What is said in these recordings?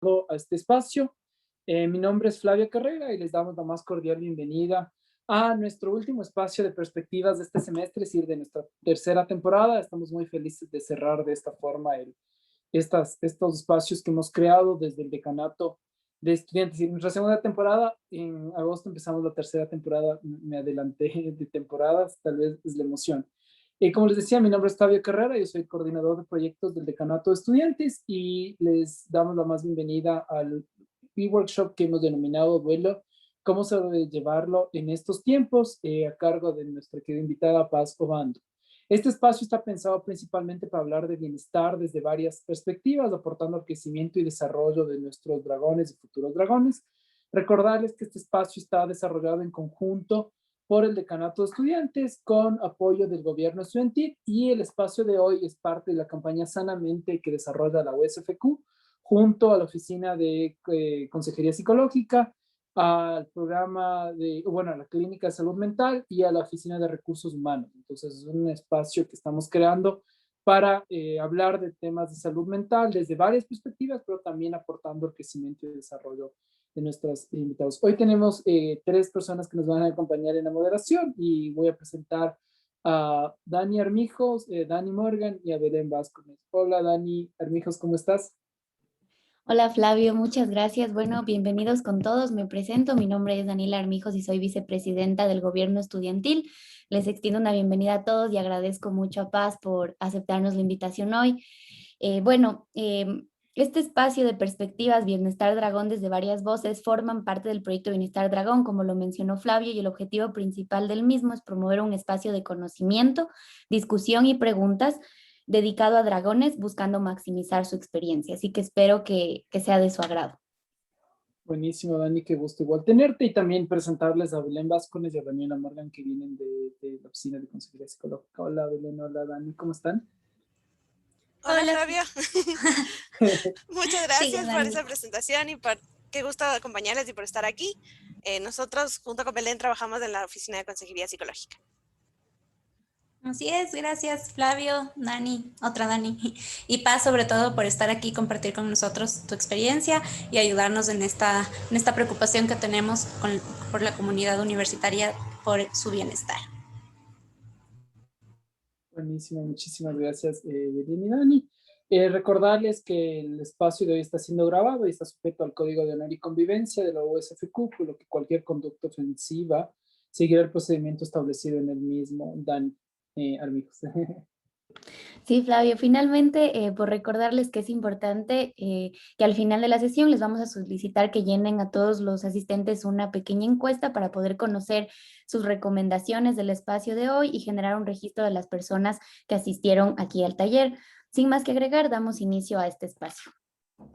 a este espacio. Mi nombre es Flavio Carrera y les damos la más cordial bienvenida a nuestro último espacio de perspectivas de este semestre, es decir, de nuestra tercera temporada. Estamos muy felices de cerrar de esta forma estos espacios que hemos creado desde el decanato de estudiantes. Y nuestra segunda temporada, en agosto empezamos la tercera temporada, me adelanté de temporadas, tal vez es la emoción. Como les decía, mi nombre es Fabio Carrera, yo soy coordinador de proyectos del Decanato de Estudiantes y les damos la más bienvenida al e-workshop que hemos denominado Duelo, cómo se debe llevarlo en estos tiempos, a cargo de nuestra querida invitada Paz Obando. Este espacio está pensado principalmente para hablar de bienestar desde varias perspectivas, aportando al crecimiento y desarrollo de nuestros dragones y futuros dragones. Recordarles que este espacio está desarrollado en conjunto por el Decanato de Estudiantes con apoyo del gobierno estudiantil, y el espacio de hoy es parte de la campaña Sanamente que desarrolla la USFQ junto a la Oficina de Consejería Psicológica, al programa a la Clínica de Salud Mental y a la Oficina de Recursos Humanos. Entonces es un espacio que estamos creando para hablar de temas de salud mental desde varias perspectivas, pero también aportando el crecimiento y desarrollo de nuestros invitados. Hoy tenemos tres personas que nos van a acompañar en la moderación y voy a presentar a Dani Armijos, Dani Morgan y a Belén Vázquez. Hola Dani Armijos, ¿cómo estás? Hola Flavio, muchas gracias. Bueno, bienvenidos con todos. Me presento, mi nombre es Daniela Armijos y soy vicepresidenta del Gobierno Estudiantil. Les extiendo una bienvenida a todos y agradezco mucho a Paz por aceptarnos la invitación hoy. Este espacio de perspectivas Bienestar Dragón desde varias voces forman parte del proyecto Bienestar Dragón, como lo mencionó Flavio, y el objetivo principal del mismo es promover un espacio de conocimiento, discusión y preguntas dedicado a dragones buscando maximizar su experiencia. Así que espero que sea de su agrado. Buenísimo, Dani, qué gusto igual tenerte y también presentarles a Belén Vázquez y a Daniela Morgan que vienen de la Oficina de Consejería Psicológica. Hola Belén, hola Dani, ¿cómo están? Hola Flavio, muchas gracias por Dani. esa presentación y por qué gusto acompañarles y por estar aquí. Nosotros junto con Belén trabajamos en la Oficina de Consejería Psicológica. Así es, gracias Flavio, Dani, otra Dani, y Paz sobre todo por estar aquí, compartir con nosotros tu experiencia y ayudarnos en esta preocupación que tenemos por la comunidad universitaria, por su bienestar. Buenísimo, muchísimas gracias Belén y Dani. Recordarles que el espacio de hoy está siendo grabado y está sujeto al Código de Honor y Convivencia de la USFQ, por lo que cualquier conducta ofensiva seguirá el procedimiento establecido en el mismo. Dani Armijos. Sí, Flavio, finalmente, por recordarles que es importante que al final de la sesión les vamos a solicitar que llenen a todos los asistentes una pequeña encuesta para poder conocer sus recomendaciones del espacio de hoy y generar un registro de las personas que asistieron aquí al taller. Sin más que agregar, damos inicio a este espacio.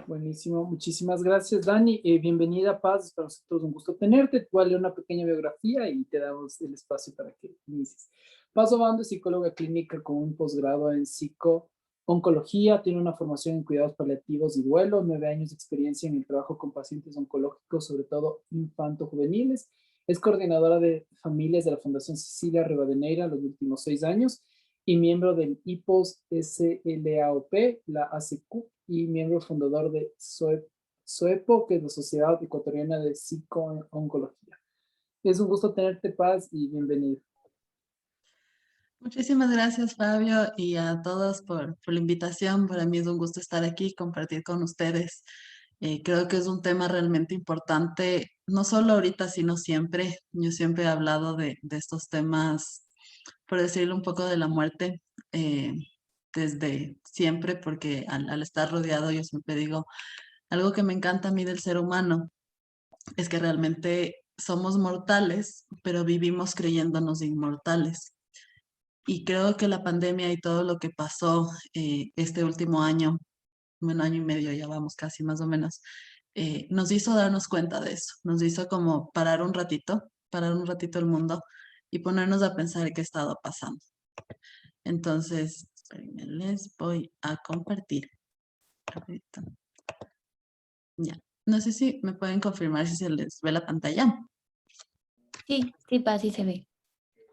Buenísimo, muchísimas gracias, Dani. Bienvenida, Paz. Es para nosotros un gusto tenerte. Te voy a leer una pequeña biografía y te damos el espacio para que inicies. Paz Obando es psicóloga clínica con un posgrado en psico-oncología. Tiene una formación en cuidados paliativos y duelo, 9 años de experiencia en el trabajo con pacientes oncológicos, sobre todo infanto-juveniles. Es coordinadora de familias de la Fundación Cecilia Rivadeneira los últimos 6 años y miembro del IPOS SLAOP, la ACQ, y miembro fundador de SOEPO, que es la Sociedad Ecuatoriana de Psico-Oncología. Es un gusto tenerte, Paz, y bienvenido. Muchísimas gracias, Fabio, y a todos por la invitación. Para mí es un gusto estar aquí y compartir con ustedes. Creo que es un tema realmente importante, no solo ahorita, sino siempre. Yo siempre he hablado de estos temas, por decirlo un poco, de la muerte, desde siempre, porque al estar rodeado, yo siempre digo, algo que me encanta a mí del ser humano es que realmente somos mortales, pero vivimos creyéndonos inmortales. Y creo que la pandemia y todo lo que pasó este último año, un año y medio ya vamos casi más o menos, nos hizo darnos cuenta de eso, nos hizo como parar un ratito el mundo y ponernos a pensar qué estaba pasando. Entonces, espérenme, les voy a compartir. Ahorita. Ya, no sé si me pueden confirmar si se les ve la pantalla. Sí, sí, Paz, sí se ve.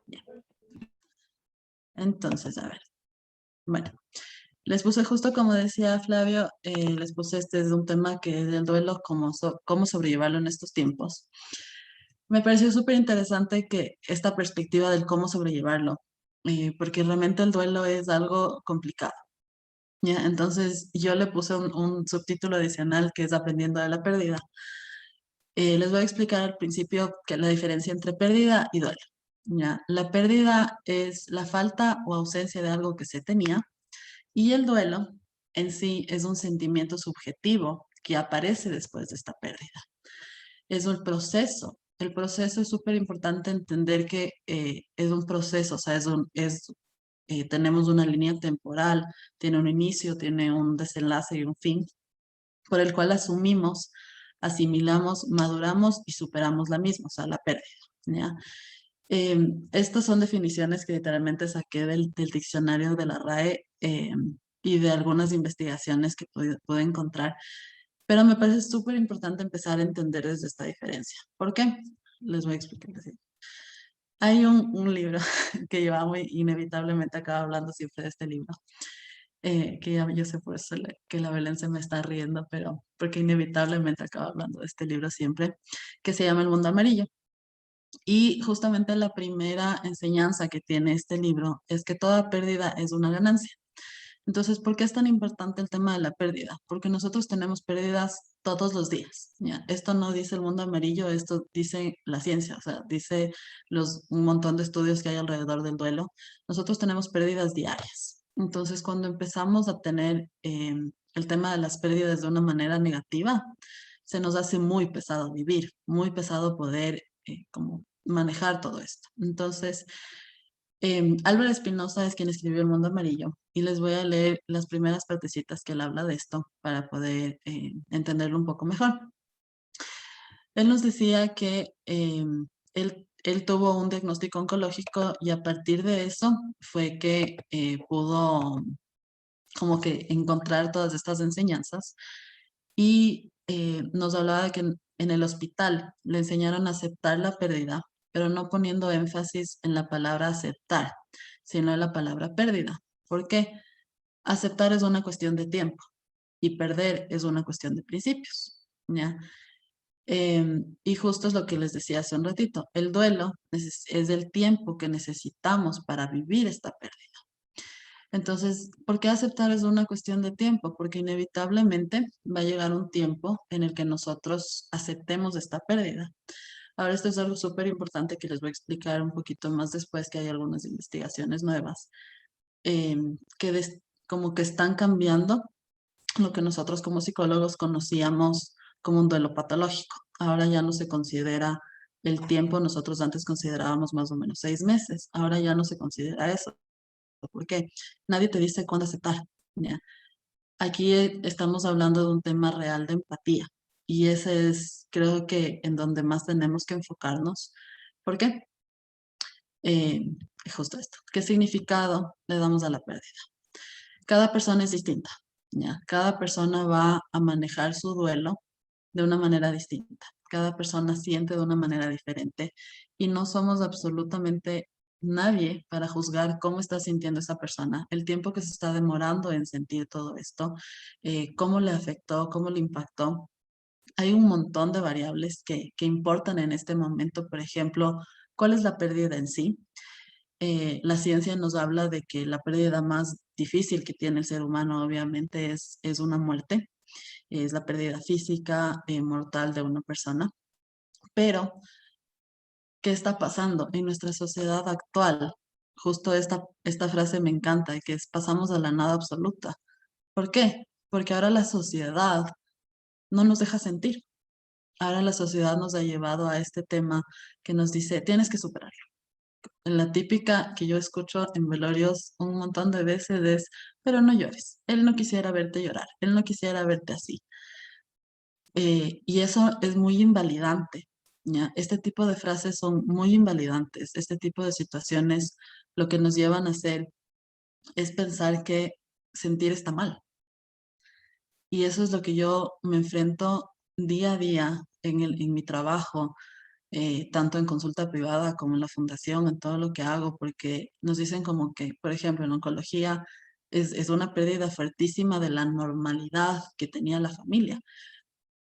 Ya. Entonces, a ver. Bueno, Les puse justo como decía Flavio, les puse este es un tema que es el duelo, cómo sobrellevarlo en estos tiempos. Me pareció súper interesante que esta perspectiva del cómo sobrellevarlo, porque realmente el duelo es algo complicado. ¿Ya? Entonces yo le puse un subtítulo adicional que es Aprendiendo de la pérdida. Les voy a explicar al principio que la diferencia entre pérdida y duelo. ¿Ya? La pérdida es la falta o ausencia de algo que se tenía y el duelo en sí es un sentimiento subjetivo que aparece después de esta pérdida. Es un proceso. El proceso es súper importante entender que es un proceso, o sea, tenemos una línea temporal, tiene un inicio, tiene un desenlace y un fin, por el cual asumimos, asimilamos, maduramos y superamos la misma, o sea, la pérdida. ¿Ya? Estas son definiciones que literalmente saqué del diccionario de la RAE y de algunas investigaciones que pude encontrar, pero me parece súper importante empezar a entender desde esta diferencia. ¿Por qué? Les voy a explicar así. Hay un libro que yo amo y inevitablemente acabo hablando siempre de este libro, que ya yo sé por eso que la Belén se me está riendo, pero porque inevitablemente acabo hablando de este libro siempre, que se llama El Mundo Amarillo. Y justamente la primera enseñanza que tiene este libro es que toda pérdida es una ganancia. Entonces, ¿por qué es tan importante el tema de la pérdida? Porque nosotros tenemos pérdidas todos los días, ¿ya? Esto no dice el mundo amarillo, esto dice la ciencia, o sea, dice un montón de estudios que hay alrededor del duelo. Nosotros tenemos pérdidas diarias. Entonces, cuando empezamos a tener el tema de las pérdidas de una manera negativa, se nos hace muy pesado vivir, muy pesado poder como manejar todo esto. Entonces, Álvaro Espinosa es quien escribió El Mundo Amarillo y les voy a leer las primeras partecitas que él habla de esto para poder entenderlo un poco mejor. Él nos decía que él tuvo un diagnóstico oncológico y a partir de eso fue que pudo como que encontrar todas estas enseñanzas y nos hablaba de que en el hospital le enseñaron a aceptar la pérdida, pero no poniendo énfasis en la palabra aceptar, sino en la palabra pérdida. ¿Por qué? Aceptar es una cuestión de tiempo y perder es una cuestión de principios, ¿ya? Y justo es lo que les decía hace un ratito, el duelo es el tiempo que necesitamos para vivir esta pérdida. Entonces, ¿por qué aceptar es una cuestión de tiempo? Porque inevitablemente va a llegar un tiempo en el que nosotros aceptemos esta pérdida. Ahora, esto es algo súper importante que les voy a explicar un poquito más después, que hay algunas investigaciones nuevas como que están cambiando lo que nosotros como psicólogos conocíamos como un duelo patológico. Ahora ya no se considera el tiempo, nosotros antes considerábamos más o menos 6 meses, ahora ya no se considera eso porque nadie te dice cuándo aceptar. ¿Ya? Aquí estamos hablando de un tema real de empatía y ese es, creo que, en donde más tenemos que enfocarnos. ¿Por qué? Eh, Justo esto. ¿Qué significado le damos a la pérdida? Cada persona es distinta. ¿Ya? Cada persona va a manejar su duelo de una manera distinta. Cada persona siente de una manera diferente y no somos absolutamente nadie para juzgar cómo está sintiendo esa persona, el tiempo que se está demorando en sentir todo esto, cómo le afectó, cómo le impactó. Hay un montón de variables que importan en este momento. Por ejemplo, ¿cuál es la pérdida en sí? La ciencia nos habla de que la pérdida más difícil que tiene el ser humano obviamente es una muerte, es la pérdida física mortal de una persona. Pero, ¿qué está pasando en nuestra sociedad actual? Justo esta frase me encanta, que es pasamos a la nada absoluta. ¿Por qué? Porque ahora la sociedad no nos deja sentir. Ahora la sociedad nos ha llevado a este tema que nos dice, tienes que superarlo. La típica que yo escucho en velorios un montón de veces es, pero no llores. Él no quisiera verte llorar. Él no quisiera verte así. Y eso es muy invalidante, ¿ya? Este tipo de frases son muy invalidantes. Este tipo de situaciones lo que nos llevan a hacer es pensar que sentir está mal. Y eso es lo que yo me enfrento día a día en mi trabajo, tanto en consulta privada como en la fundación, en todo lo que hago, porque nos dicen como que, por ejemplo, en oncología es una pérdida fuertísima de la normalidad que tenía la familia.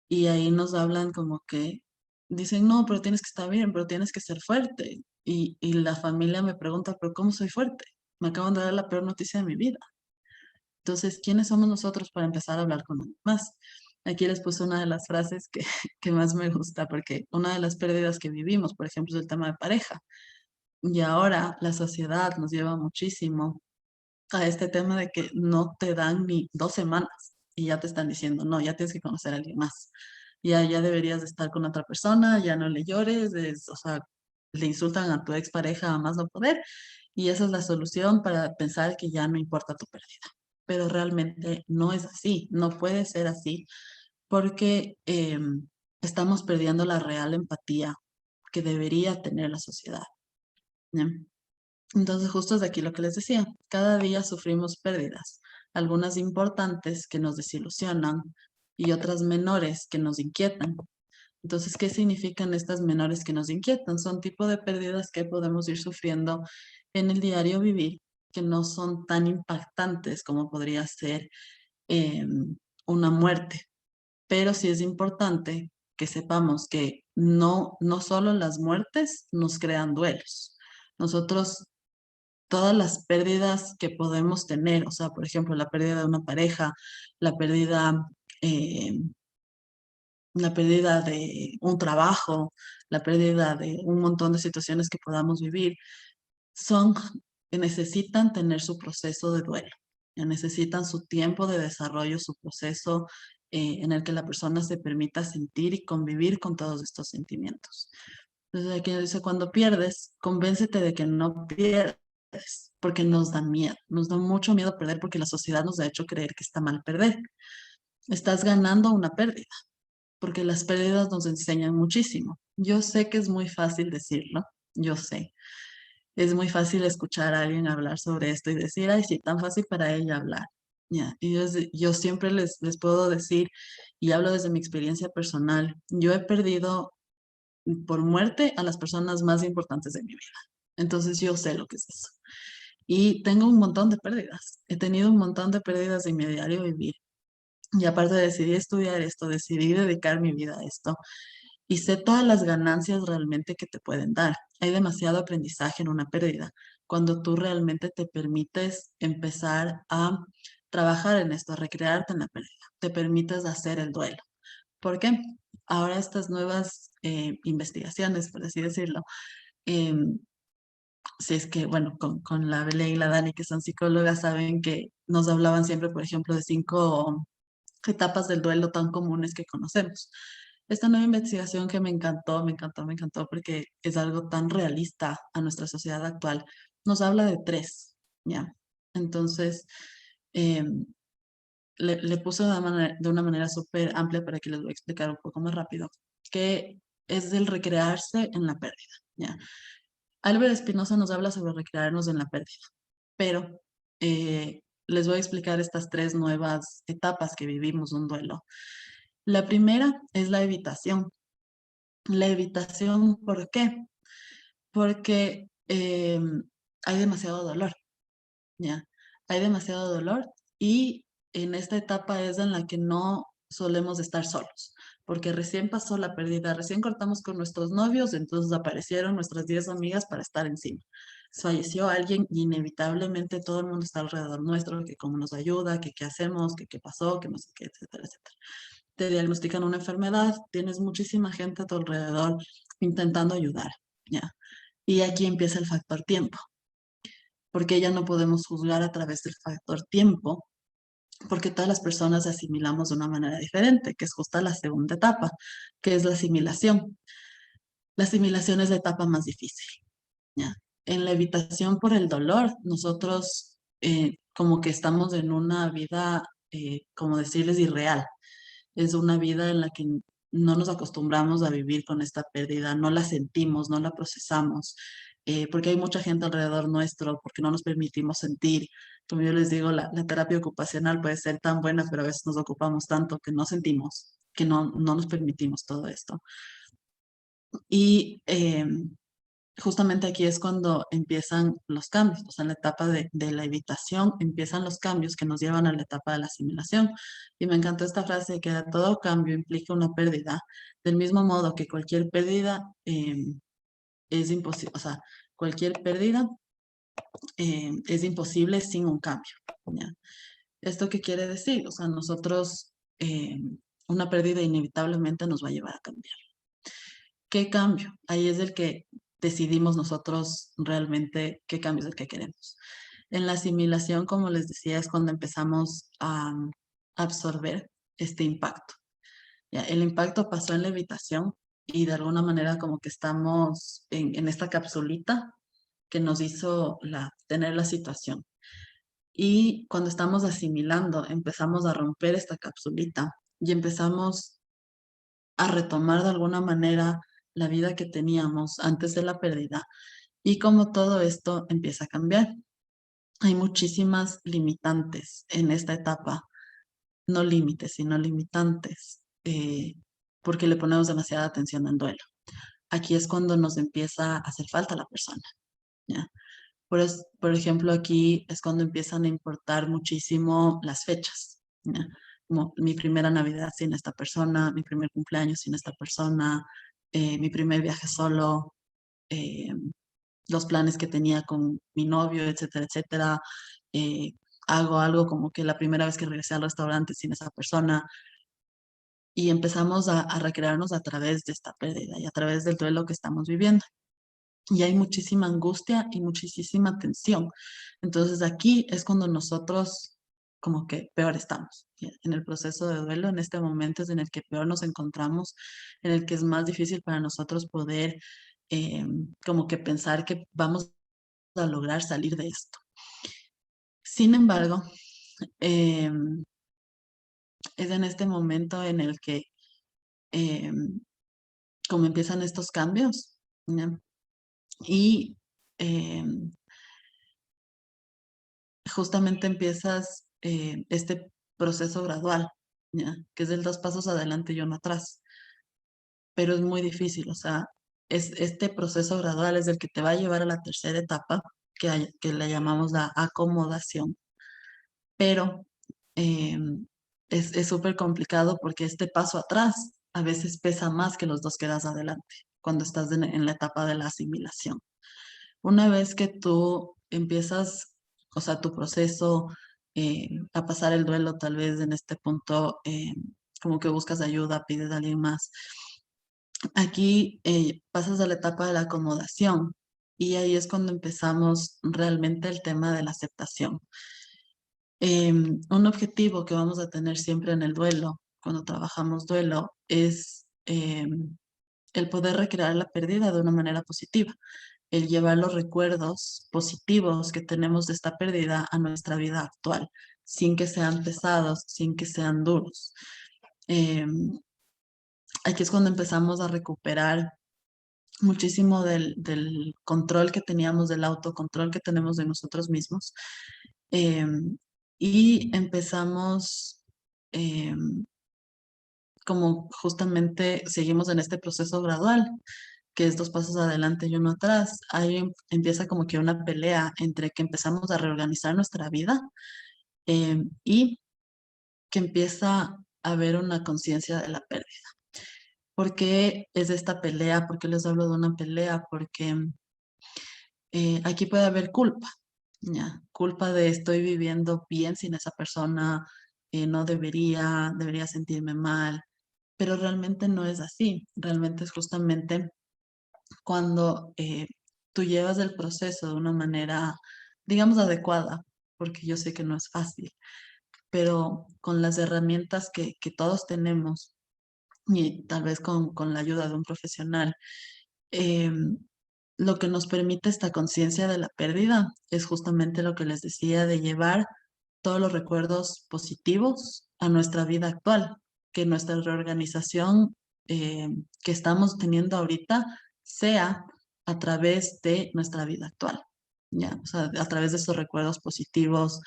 Y ahí nos hablan como que dicen, no, pero tienes que estar bien, pero tienes que ser fuerte. Y la familia me pregunta, pero ¿cómo soy fuerte? Me acaban de dar la peor noticia de mi vida. Entonces, ¿quiénes somos nosotros para empezar a hablar con los demás? Aquí les puse una de las frases que, que más me gusta, porque una de las pérdidas que vivimos, por ejemplo, es el tema de pareja. Y ahora la sociedad nos lleva muchísimo a este tema de que no te dan ni 2 semanas y ya te están diciendo, no, ya tienes que conocer a alguien más. Ya deberías de estar con otra persona, ya no le llores, o sea, le insultan a tu expareja a más no poder y esa es la solución para pensar que ya no importa tu pérdida. Pero realmente no es así, no puede ser así porque estamos perdiendo la real empatía que debería tener la sociedad. ¿Ya? Entonces, justo es de aquí lo que les decía, cada día sufrimos pérdidas, algunas importantes que nos desilusionan y otras menores que nos inquietan. Entonces, ¿qué significan estas menores que nos inquietan? Son tipo de pérdidas que podemos ir sufriendo en el diario vivir, que no son tan impactantes como podría ser una muerte. Pero sí es importante que sepamos que no solo las muertes nos crean duelos. Nosotros todas las pérdidas que podemos tener, o sea, por ejemplo, la pérdida de una pareja, la pérdida, eh, la pérdida de un trabajo, la pérdida de un montón de situaciones que podamos vivir, son, necesitan tener su proceso de duelo, necesitan su tiempo de desarrollo, su proceso en el que la persona se permita sentir y convivir con todos estos sentimientos. Entonces aquí dice, cuando pierdes, convéncete de que no pierdes, porque nos da miedo, nos da mucho miedo perder porque la sociedad nos ha hecho creer que está mal perder. Estás ganando una pérdida, porque las pérdidas nos enseñan muchísimo. Yo sé que es muy fácil decirlo, yo sé. Es muy fácil escuchar a alguien hablar sobre esto y decir, ay, sí, tan fácil para ella hablar. Ya, y yo siempre les puedo decir, y hablo desde mi experiencia personal, yo he perdido por muerte a las personas más importantes de mi vida. Entonces yo sé lo que es eso. Y tengo un montón de pérdidas. He tenido un montón de pérdidas en mi diario vivir. Y aparte decidí estudiar esto, decidí dedicar mi vida a esto. Y sé todas las ganancias realmente que te pueden dar. Hay demasiado aprendizaje en una pérdida. Cuando tú realmente te permites empezar a trabajar en esto, a recrearte en la pérdida, te permites hacer el duelo. ¿Por qué? Ahora estas nuevas investigaciones, por así decirlo, em, si es que, bueno, con la Belén y la Dani, que son psicólogas, saben que nos hablaban siempre, por ejemplo, de 5 etapas del duelo tan comunes que conocemos. Esta nueva investigación que me encantó, me encantó, me encantó, porque es algo tan realista a nuestra sociedad actual, nos habla de 3, ¿ya? Entonces, em, le puse de una manera súper amplia para que les voy a explicar un poco más rápido, que es el recrearse en la pérdida, ¿ya? Álvaro Espinosa nos habla sobre recrearnos en la pérdida, pero les voy a explicar estas 3 nuevas etapas que vivimos un duelo. La primera es la evitación. La evitación, ¿por qué? Porque hay demasiado dolor, ¿ya? Hay demasiado dolor y en esta etapa es en la que no solemos estar solos, porque recién pasó la pérdida, recién cortamos con nuestros novios, entonces aparecieron nuestras 10 amigas para estar encima. Falleció alguien y inevitablemente todo el mundo está alrededor nuestro, que cómo nos ayuda, que qué hacemos, que qué pasó, que no sé qué, etcétera, etcétera. Te diagnostican una enfermedad, tienes muchísima gente a tu alrededor intentando ayudar, ¿ya? Y aquí empieza el factor tiempo, porque ya no podemos juzgar a través del factor tiempo, porque todas las personas asimilamos de una manera diferente, que es justa la segunda etapa, que es la asimilación. La asimilación es la etapa más difícil, ¿ya? En la evitación por el dolor, nosotros como que estamos en una vida, como decirles, irreal. Es una vida en la que no nos acostumbramos a vivir con esta pérdida, no la sentimos, no la procesamos, porque hay mucha gente alrededor nuestro, porque no nos permitimos sentir. Como yo les digo, la terapia ocupacional puede ser tan buena, pero a veces nos ocupamos tanto que no sentimos, que no nos permitimos todo esto. Y justamente aquí es cuando empiezan los cambios, o sea, en la etapa de la evitación empiezan los cambios que nos llevan a la etapa de la asimilación. Y me encantó esta frase de que todo cambio implica una pérdida, del mismo modo que cualquier pérdida es imposible, o sea, cualquier pérdida es imposible sin un cambio, ¿ya? ¿Esto qué quiere decir? O sea, nosotros, una pérdida inevitablemente nos va a llevar a cambiar. ¿Qué cambio? Ahí es el que decidimos nosotros realmente qué cambio es el que queremos. En la asimilación, como les decía, es cuando empezamos a absorber este impacto. ¿Ya? El impacto pasó en la evitación y de alguna manera como que estamos en esta capsulita que nos hizo tener la situación. Y cuando estamos asimilando, empezamos a romper esta capsulita y empezamos a retomar de alguna manera la vida que teníamos antes de la pérdida. Y como todo esto empieza a cambiar. Hay muchísimas limitantes en esta etapa, no límites, sino limitantes, porque le ponemos demasiada atención al duelo. Aquí es cuando nos empieza a hacer falta la persona, ¿ya? Por ejemplo, aquí es cuando empiezan a importar muchísimo las fechas, ¿ya? Como mi primera Navidad sin esta persona, mi primer cumpleaños sin esta persona, mi primer viaje solo, eh, los planes que tenía con mi novio, etcétera, etcétera. Eh, Hago algo como que la primera vez que regresé al restaurante sin esa persona y empezamos a recrearnos a través de esta pérdida y a través del duelo que estamos viviendo. Y hay muchísima angustia y muchísima tensión. Entonces aquí es cuando nosotros como que peor estamos. ¿Ya? En el proceso de duelo, en este momento es en el que peor nos encontramos, en el que es más difícil para nosotros poder como que pensar que vamos a lograr salir de esto. Sin embargo, es en este momento en el que como empiezan estos cambios, ¿ya? Y justamente empiezas este proceso gradual, ¿ya? Que es el 2 pasos adelante y uno atrás, pero es muy difícil, o sea, este proceso gradual es el que te va a llevar a la tercera etapa, que la llamamos la acomodación, pero eh, es súper complicado porque este paso atrás a veces pesa más que los dos que das adelante cuando estás en la etapa de la asimilación. Una vez que tú empiezas, o sea, tu proceso a pasar el duelo, tal vez en este punto, como que buscas ayuda, pides a alguien más. Aquí pasas a la etapa de la acomodación y ahí es cuando empezamos realmente el tema de la aceptación. Un objetivo que vamos a tener siempre en el duelo, cuando trabajamos duelo, es el poder recrear la pérdida de una manera positiva, el llevar los recuerdos positivos que tenemos de esta pérdida a nuestra vida actual, sin que sean pesados, sin que sean duros. Aquí es cuando empezamos a recuperar muchísimo del control que teníamos, del autocontrol que tenemos de nosotros mismos. Y empezamos como justamente seguimos en este proceso gradual, que es 2 pasos adelante y uno atrás. Ahí empieza como que una pelea entre que empezamos a reorganizar nuestra vida y que empieza a haber una conciencia de la pérdida. ¿Por qué es esta pelea? ¿Por qué les hablo de una pelea? Porque aquí puede haber culpa, ¿ya? Culpa de estoy viviendo bien sin esa persona, no debería sentirme mal, pero realmente no es así. Realmente es justamente cuando tú llevas el proceso de una manera, digamos, adecuada, porque yo sé que no es fácil, pero con las herramientas que todos tenemos y tal vez con la ayuda de un profesional, lo que nos permite esta conciencia de la pérdida es justamente lo que les decía de llevar todos los recuerdos positivos a nuestra vida actual, que nuestra reorganización que estamos teniendo ahorita sea a través de nuestra vida actual, ¿ya? O sea, a través de esos recuerdos positivos,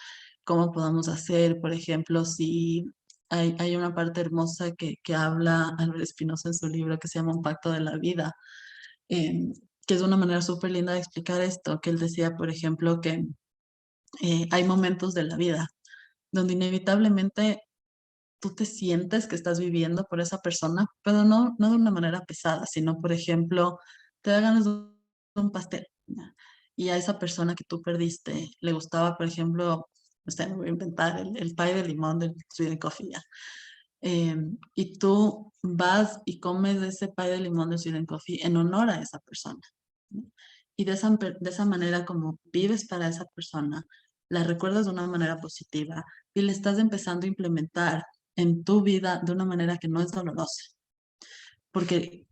cómo podamos hacer, por ejemplo, si hay una parte hermosa que habla Álvaro Espinosa en su libro que se llama Un pacto de la vida, que es una manera súper linda de explicar esto, que él decía, por ejemplo, que hay momentos de la vida donde inevitablemente tú te sientes que estás viviendo por esa persona, pero no de una manera pesada, sino, por ejemplo, te da ganas de un pastel, ¿ya? Y a esa persona que tú perdiste le gustaba, por ejemplo, no sé, me voy a inventar el pie de limón del Sweet Coffee, ¿ya? Y tú vas y comes ese pie de limón de Sweet Coffee en honor a esa persona, ¿no? Y de esa manera como vives para esa persona, la recuerdas de una manera positiva y le estás empezando a implementar en tu vida de una manera que no es dolorosa, porque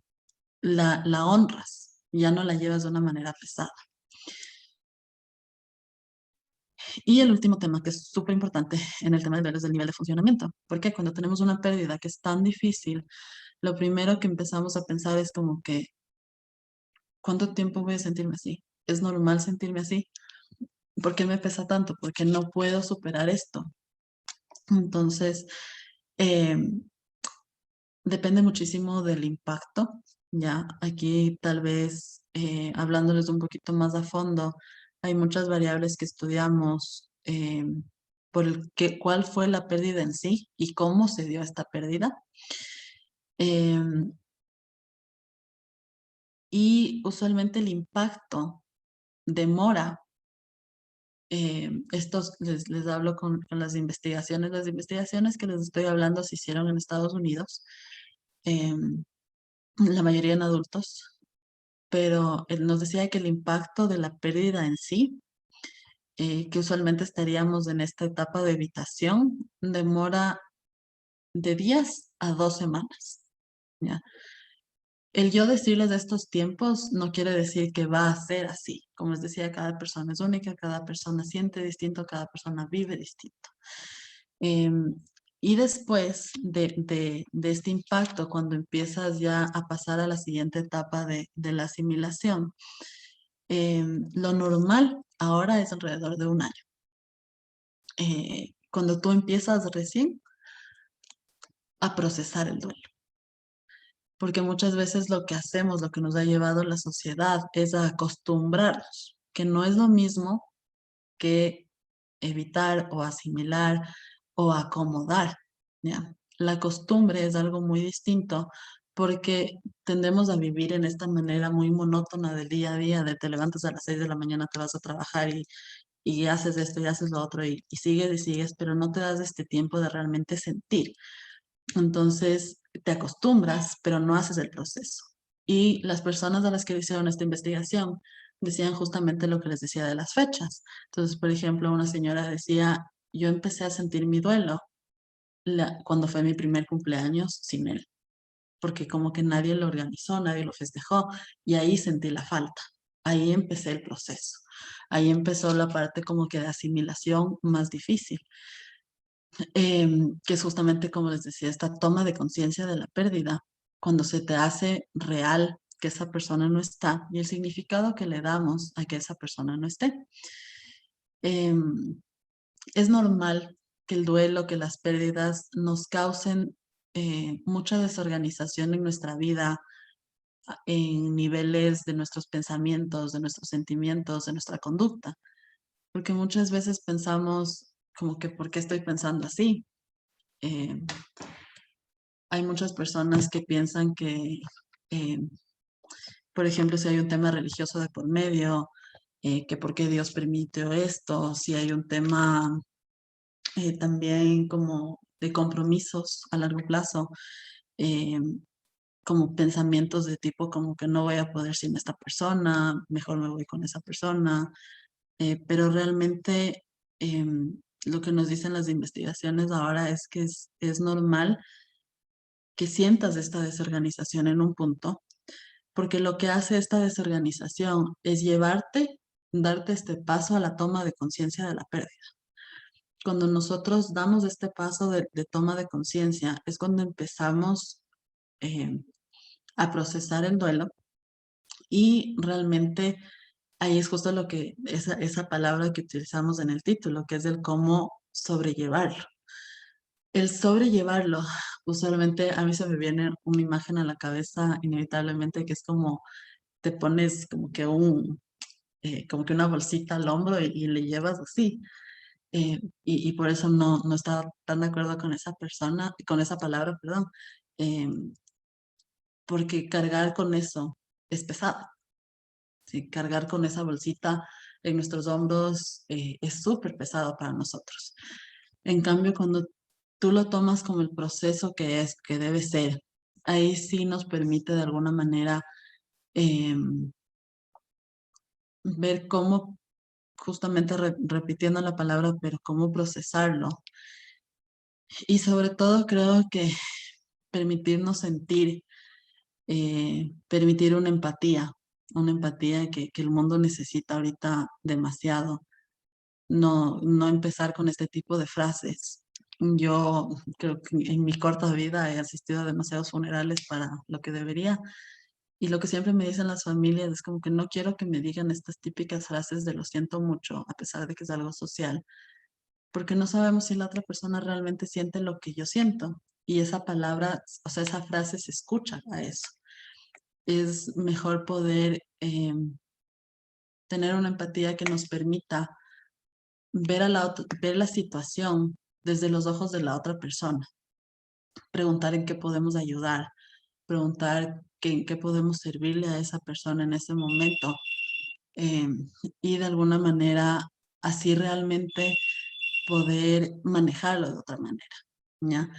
la honras, ya no la llevas de una manera pesada. Y el último tema, que es súper importante en el tema de duelo, es el nivel de funcionamiento, porque cuando tenemos una pérdida que es tan difícil, lo primero que empezamos a pensar es como que, ¿cuánto tiempo voy a sentirme así? ¿Es normal sentirme así? ¿Por qué me pesa tanto? Porque no puedo superar esto. Entonces, eh, depende muchísimo del impacto, ¿ya? Aquí tal vez hablándoles un poquito más a fondo, hay muchas variables que estudiamos por cuál fue la pérdida en sí y cómo se dio esta pérdida. Y usualmente el impacto demora. Estos les hablo con las investigaciones. Las investigaciones que les estoy hablando se hicieron en Estados Unidos, la mayoría en adultos, pero él nos decía que el impacto de la pérdida en sí, que usualmente estaríamos en esta etapa de evitación, demora de 10 a 2 semanas, ¿ya? El yo decirles de estos tiempos no quiere decir que va a ser así. Como les decía, cada persona es única, cada persona siente distinto, cada persona vive distinto. Em, y después de este impacto, cuando empiezas ya a pasar a la siguiente etapa de la asimilación, lo normal ahora es alrededor de un año. Cuando tú empiezas recién a procesar el duelo. Porque muchas veces lo que hacemos, lo que nos ha llevado la sociedad es a acostumbrarnos, que no es lo mismo que evitar o asimilar o acomodar, ¿ya? La costumbre es algo muy distinto porque tendemos a vivir en esta manera muy monótona del día a día, de te levantas a las 6 de la mañana, te vas a trabajar y haces esto y haces lo otro y sigues y sigues, pero no te das este tiempo de realmente sentir. Entonces te acostumbras, pero no haces el proceso. Y las personas a las que hicieron esta investigación decían justamente lo que les decía de las fechas. Entonces, por ejemplo, una señora decía, yo empecé a sentir mi duelo cuando fue mi primer cumpleaños sin él, porque como que nadie lo organizó, nadie lo festejó, y ahí sentí la falta. Ahí empecé el proceso. Ahí empezó la parte como que de asimilación más difícil, que es justamente, como les decía, esta toma de conciencia de la pérdida, cuando se te hace real que esa persona no está y el significado que le damos a que esa persona no esté. Em, es normal que el duelo, que las pérdidas nos causen mucha desorganización en nuestra vida, en niveles de nuestros pensamientos, de nuestros sentimientos, de nuestra conducta, porque muchas veces pensamos como que, ¿por qué estoy pensando así? Eh, Hay muchas personas que piensan que, eh, por ejemplo, si hay un tema religioso de por medio, que por qué Dios permitió esto, si hay un tema también como de compromisos a largo plazo, eh, como pensamientos de tipo como que no voy a poder sin esta persona, mejor me voy con esa persona, pero realmente lo que nos dicen las investigaciones ahora es que es normal que sientas esta desorganización en un punto, porque lo que hace esta desorganización es llevarte, darte este paso a la toma de conciencia de la pérdida. Cuando nosotros damos este paso de toma de conciencia, es cuando empezamos eh, a procesar el duelo y realmente ahí es justo lo que, esa palabra que utilizamos en el título, que es el cómo sobrellevarlo. El sobrellevarlo, usualmente a mí se me viene una imagen a la cabeza inevitablemente que es como te pones como que una bolsita al hombro y le llevas así. Y por eso no estaba tan de acuerdo con esa persona, con esa palabra, perdón, eh, porque cargar con eso es pesado. ¿Sí? Cargar con esa bolsita en nuestros hombros es súper pesado para nosotros. En cambio, cuando tú lo tomas como el proceso que es, que debe ser, ahí sí nos permite de alguna manera ver cómo, justamente repitiendo la palabra, pero cómo procesarlo. Y sobre todo creo que permitirnos sentir, permitir una empatía que el mundo necesita ahorita demasiado. No empezar con este tipo de frases. Yo creo que en mi corta vida he asistido a demasiados funerales para lo que debería. Y lo que siempre me dicen las familias es como que no quiero que me digan estas típicas frases de lo siento mucho, a pesar de que es algo social, porque no sabemos si la otra persona realmente siente lo que yo siento. Y esa palabra, o sea, esa frase se escucha a eso. Es mejor poder tener una empatía que nos permita ver, ver la situación desde los ojos de la otra persona, preguntar en qué podemos ayudar, preguntar en qué podemos servirle a esa persona en ese momento eh, y de alguna manera así realmente poder manejarlo de otra manera, ¿ya?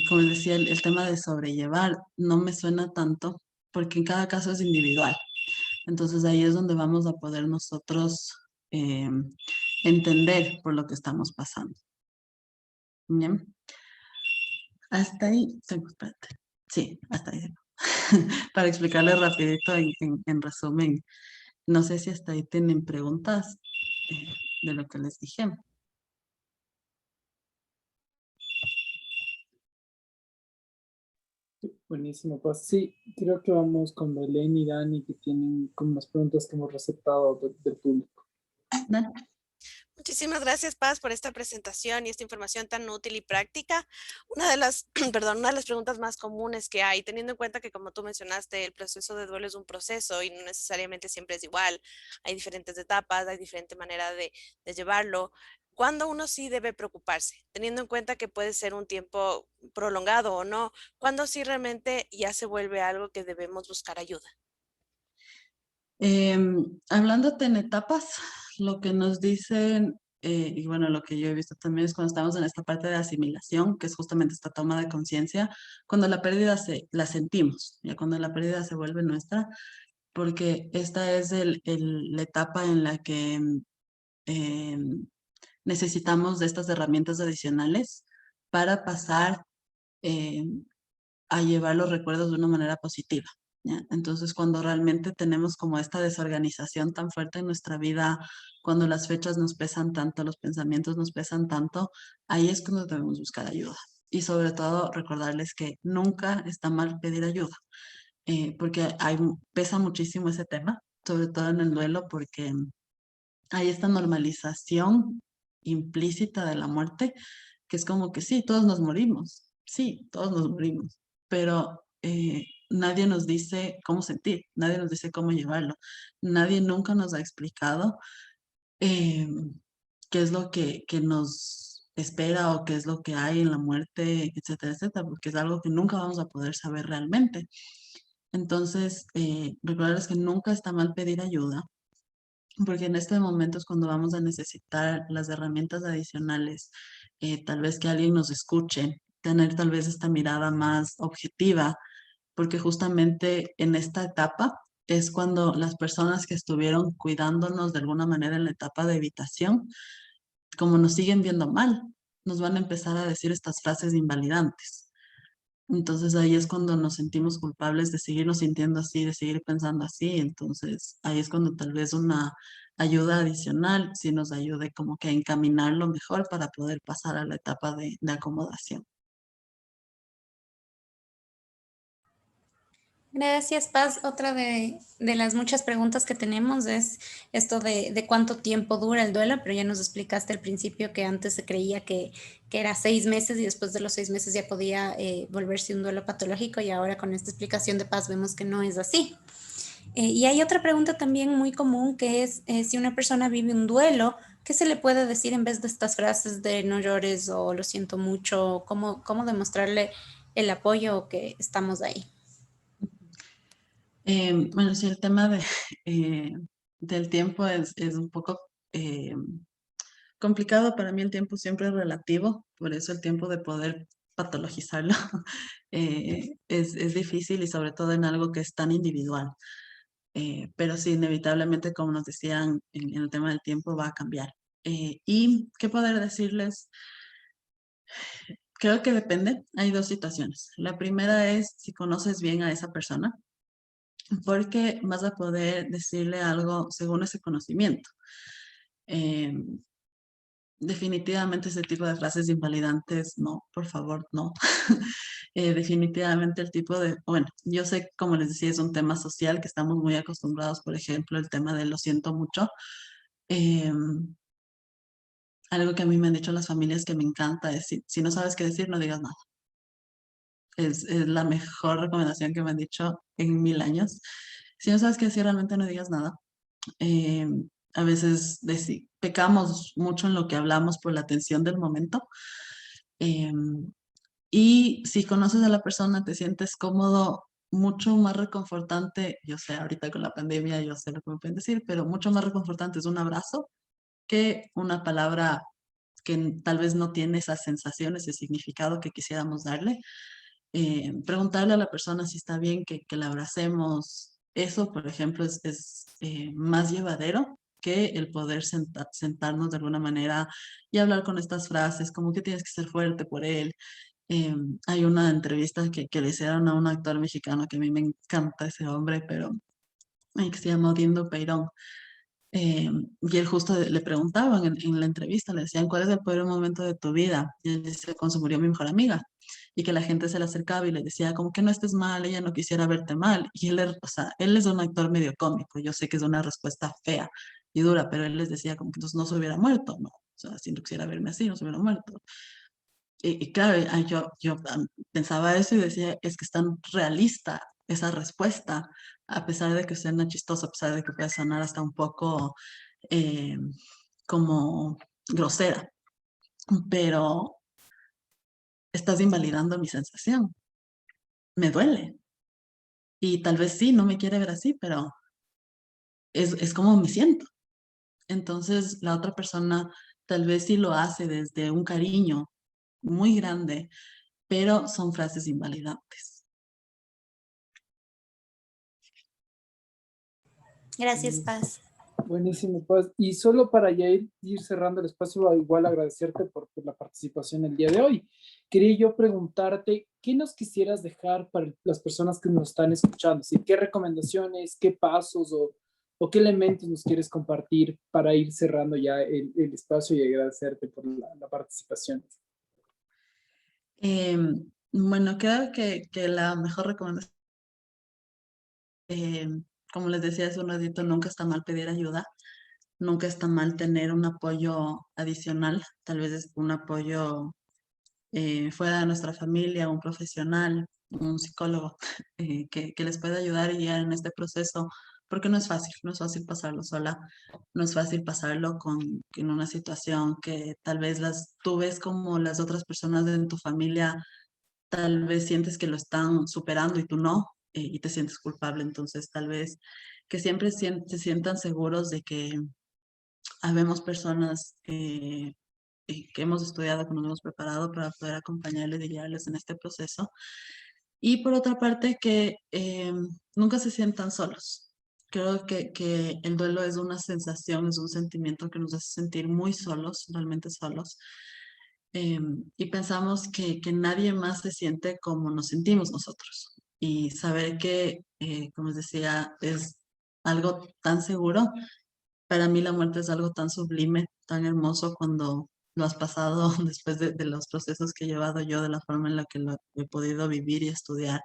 Como les decía, el tema de sobrellevar no me suena tanto porque en cada caso es individual. Entonces ahí es donde vamos a poder nosotros eh, entender por lo que estamos pasando. ¿Bien? Hasta ahí, espérate. Sí, hasta ahí. Para explicarles rapidito en resumen, no sé si hasta ahí tienen preguntas de lo que les dije. Buenísimo, pues sí, creo que vamos con Belén y Dani que tienen como las preguntas que hemos receptado del público. Dale. Muchísimas gracias, Paz, por esta presentación y esta información tan útil y práctica. Una de las, perdón, una de las preguntas más comunes que hay, teniendo en cuenta que, como tú mencionaste, el proceso de duelo es un proceso y no necesariamente siempre es igual. Hay diferentes etapas, hay diferente manera de llevarlo. ¿Cuándo uno sí debe preocuparse? Teniendo en cuenta que puede ser un tiempo prolongado o no, ¿cuándo sí realmente ya se vuelve algo que debemos buscar ayuda? Hablándote en etapas, lo que nos dicen, y bueno, lo que yo he visto también es cuando estamos en esta parte de asimilación, que es justamente esta toma de conciencia, cuando la pérdida la sentimos, ya cuando la pérdida se vuelve nuestra, porque esta es la etapa en la que em, necesitamos de estas herramientas adicionales para pasar a llevar los recuerdos de una manera positiva. ¿Ya? Entonces, cuando realmente tenemos como esta desorganización tan fuerte en nuestra vida, cuando las fechas nos pesan tanto, los pensamientos nos pesan tanto, ahí es cuando debemos buscar ayuda. Y sobre todo, recordarles que nunca está mal pedir ayuda, porque pesa muchísimo ese tema, sobre todo en el duelo, porque hay esta normalización implícita de la muerte, que es como que sí, todos nos morimos, pero nadie nos dice cómo sentir, nadie nos dice cómo llevarlo, nadie nunca nos ha explicado eh, qué es lo que nos espera o qué es lo que hay en la muerte, etcétera, etcétera, porque es algo que nunca vamos a poder saber realmente. Entonces, recordarles que nunca está mal pedir ayuda, porque en este momento es cuando vamos a necesitar las herramientas adicionales, tal vez que alguien nos escuche, tener tal vez esta mirada más objetiva, porque justamente en esta etapa es cuando las personas que estuvieron cuidándonos de alguna manera en la etapa de evitación, como nos siguen viendo mal, nos van a empezar a decir estas frases invalidantes. Entonces ahí es cuando nos sentimos culpables de seguirnos sintiendo así, de seguir pensando así. Entonces ahí es cuando tal vez una ayuda adicional sí nos ayude como que a encaminarlo mejor para poder pasar a la etapa de acomodación. Gracias, Paz. Otra de las muchas preguntas que tenemos es esto de cuánto tiempo dura el duelo, pero ya nos explicaste al principio que antes se creía que era 6 meses y después de los 6 meses ya podía volverse un duelo patológico y ahora con esta explicación de Paz vemos que no es así. Y hay otra pregunta también muy común que es si una persona vive un duelo, ¿qué se le puede decir en vez de estas frases de no llores o lo siento mucho? ¿Cómo demostrarle el apoyo o que estamos ahí? Bueno, sí, el tema eh, del tiempo es un poco eh, complicado. Para mí el tiempo siempre es relativo, por eso el tiempo de poder patologizarlo es difícil y sobre todo en algo que es tan individual. Pero sí, inevitablemente, como nos decían, en el tema del tiempo va a cambiar. ¿Y qué poder decirles? Creo que depende. Hay dos situaciones. La primera es si conoces bien a esa persona, porque vas a poder decirle algo según ese conocimiento. Eh, Definitivamente ese tipo de frases invalidantes, no, por favor, no. Definitivamente el tipo de, bueno, yo sé, como les decía, es un tema social que estamos muy acostumbrados, por ejemplo, el tema de lo siento mucho. Em, Algo que a mí me han dicho las familias que me encanta es, si no sabes qué decir, no digas nada. Es la mejor recomendación que me han dicho en 1000 años. Si no sabes qué decir, realmente no digas nada. Eh, a veces pecamos mucho en lo que hablamos por la tensión del momento. Eh, y si conoces a la persona, te sientes cómodo, mucho más reconfortante. Yo sé, ahorita con la pandemia, yo sé lo que me pueden decir, pero mucho más reconfortante es un abrazo que una palabra que tal vez no tiene esas sensaciones, ese significado que quisiéramos darle. Preguntarle a la persona si está bien que la abracemos, eso, por ejemplo, es más llevadero que el poder sentarnos de alguna manera y hablar con estas frases, como que tienes que ser fuerte por él. Hay una entrevista que le hicieron a un actor mexicano que a mí me encanta ese hombre, pero que se llama Odindo Peirón. Y él justo le preguntaban en la entrevista, le decían, ¿cuál es el peor momento de tu vida? Y él dice, cuando se murió mi mejor amiga. Y que la gente se le acercaba y le decía, como que no estés mal, ella no quisiera verte mal. Y él, o sea, él es un actor medio cómico. Yo sé que es una respuesta fea y dura, pero él les decía como que entonces no se hubiera muerto, ¿no? O sea, si no quisiera verme así, no se hubiera muerto. Y claro, yo pensaba eso y decía, es que es tan realista esa respuesta, a pesar de que suena chistoso, a pesar de que pueda sonar hasta un poco eh, como grosera, pero estás invalidando mi sensación, me duele. Y tal vez sí, no me quiere ver así, pero es como me siento. Entonces la otra persona tal vez sí lo hace desde un cariño muy grande, pero son frases invalidantes. Gracias, Paz. Buenísimo, pues. Y solo para ya ir cerrando el espacio, igual agradecerte por la participación el día de hoy. Quería yo preguntarte, ¿qué nos quisieras dejar para las personas que nos están escuchando? ¿Sí? ¿Qué recomendaciones, qué pasos o qué elementos nos quieres compartir para ir cerrando ya el espacio y agradecerte por la participación? Bueno, creo que la mejor recomendación, eh, como les decía hace un ratito, nunca está mal pedir ayuda, nunca está mal tener un apoyo adicional, tal vez es un apoyo fuera de nuestra familia, un profesional, un psicólogo, que les pueda ayudar y guiar en este proceso, porque no es fácil pasarlo sola, no es fácil pasarlo en una situación que tal vez tú ves como las otras personas en tu familia tal vez sientes que lo están superando y tú no, y te sientes culpable. Entonces, tal vez que siempre se sientan seguros de que habemos personas que hemos estudiado, que nos hemos preparado para poder acompañarles y guiarles en este proceso. Y por otra parte, que nunca se sientan solos. Creo que el duelo es una sensación, es un sentimiento que nos hace sentir muy solos, realmente solos. Y pensamos que nadie más se siente como nos sentimos nosotros. Y saber que, como les decía, es algo tan seguro. Para mí la muerte es algo tan sublime, tan hermoso cuando lo has pasado después de los procesos que he llevado yo, de la forma en la que lo he podido vivir y estudiar.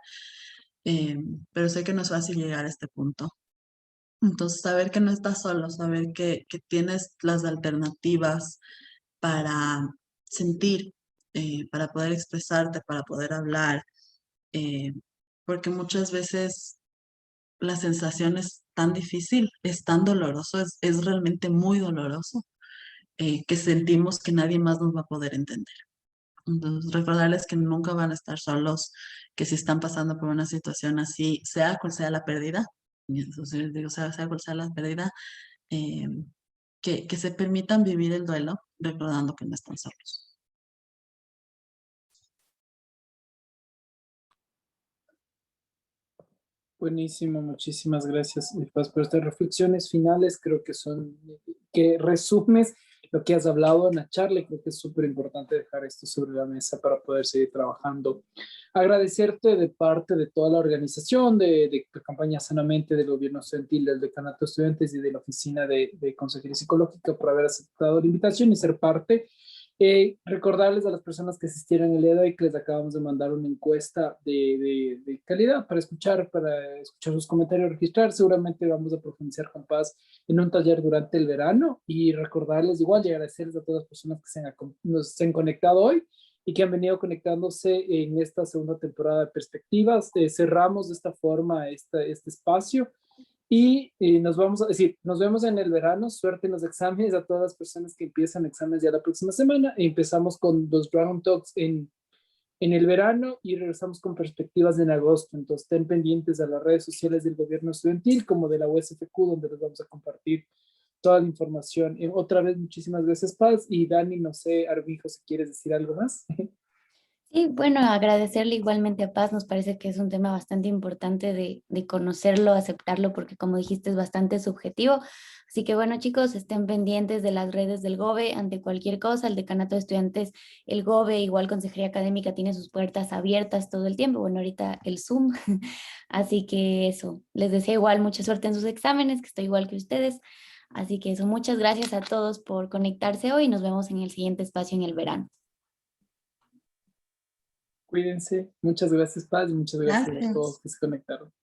Eh, pero sé que no es fácil llegar a este punto. Entonces, saber que no estás solo, saber que tienes las alternativas para sentir, para poder expresarte, para poder hablar, eh, porque muchas veces la sensación es tan difícil, es tan doloroso, es realmente muy doloroso, que sentimos que nadie más nos va a poder entender. Entonces, recordarles que nunca van a estar solos, que si están pasando por una situación así, sea cual sea la pérdida, y eso sí les digo, sea cual sea la pérdida, eh, que se permitan vivir el duelo recordando que no están solos. Buenísimo, muchísimas gracias, Paz, por estas reflexiones finales. Creo que son, que resumes lo que has hablado en la charla, y creo que es súper importante dejar esto sobre la mesa para poder seguir trabajando. Agradecerte de parte de toda la organización de Campaña Sanamente, del Gobierno Estudiantil, del Decanato de Estudiantes y de la Oficina de Consejería Psicológica por haber aceptado la invitación y ser parte. Recordarles a las personas que asistieron el día de hoy que les acabamos de mandar una encuesta de calidad para escuchar sus comentarios, registrar. Seguramente vamos a profundizar con Paz en un taller durante el verano, y recordarles igual y agradecerles a todas las personas que se han conectado hoy y que han venido conectándose en esta segunda temporada de Perspectivas. Cerramos de esta forma este espacio. Y nos vamos a decir, nos vemos en el verano. Suerte en los exámenes a todas las personas que empiezan exámenes ya la próxima semana. Empezamos con los Dragon Talks en el verano y regresamos con perspectivas en agosto. Entonces, estén pendientes a las redes sociales del gobierno estudiantil como de la USFQ, donde les vamos a compartir toda la información. Otra vez, muchísimas gracias, Paz. Y Dani, no sé, Armijo, si quieres decir algo más. Sí, bueno, agradecerle igualmente a Paz, nos parece que es un tema bastante importante de conocerlo, aceptarlo, porque como dijiste es bastante subjetivo. Así que bueno, chicos, estén pendientes de las redes del GOBE ante cualquier cosa. El Decanato de Estudiantes, el GOBE, igual Consejería Académica, tiene sus puertas abiertas todo el tiempo. Bueno, ahorita el Zoom. Así que eso, les deseo igual mucha suerte en sus exámenes, que estoy igual que ustedes. Así que eso, muchas gracias a todos por conectarse hoy y nos vemos en el siguiente espacio en el verano. Cuídense. Muchas gracias, Paz, y muchas gracias a Gracias. todos que se conectaron.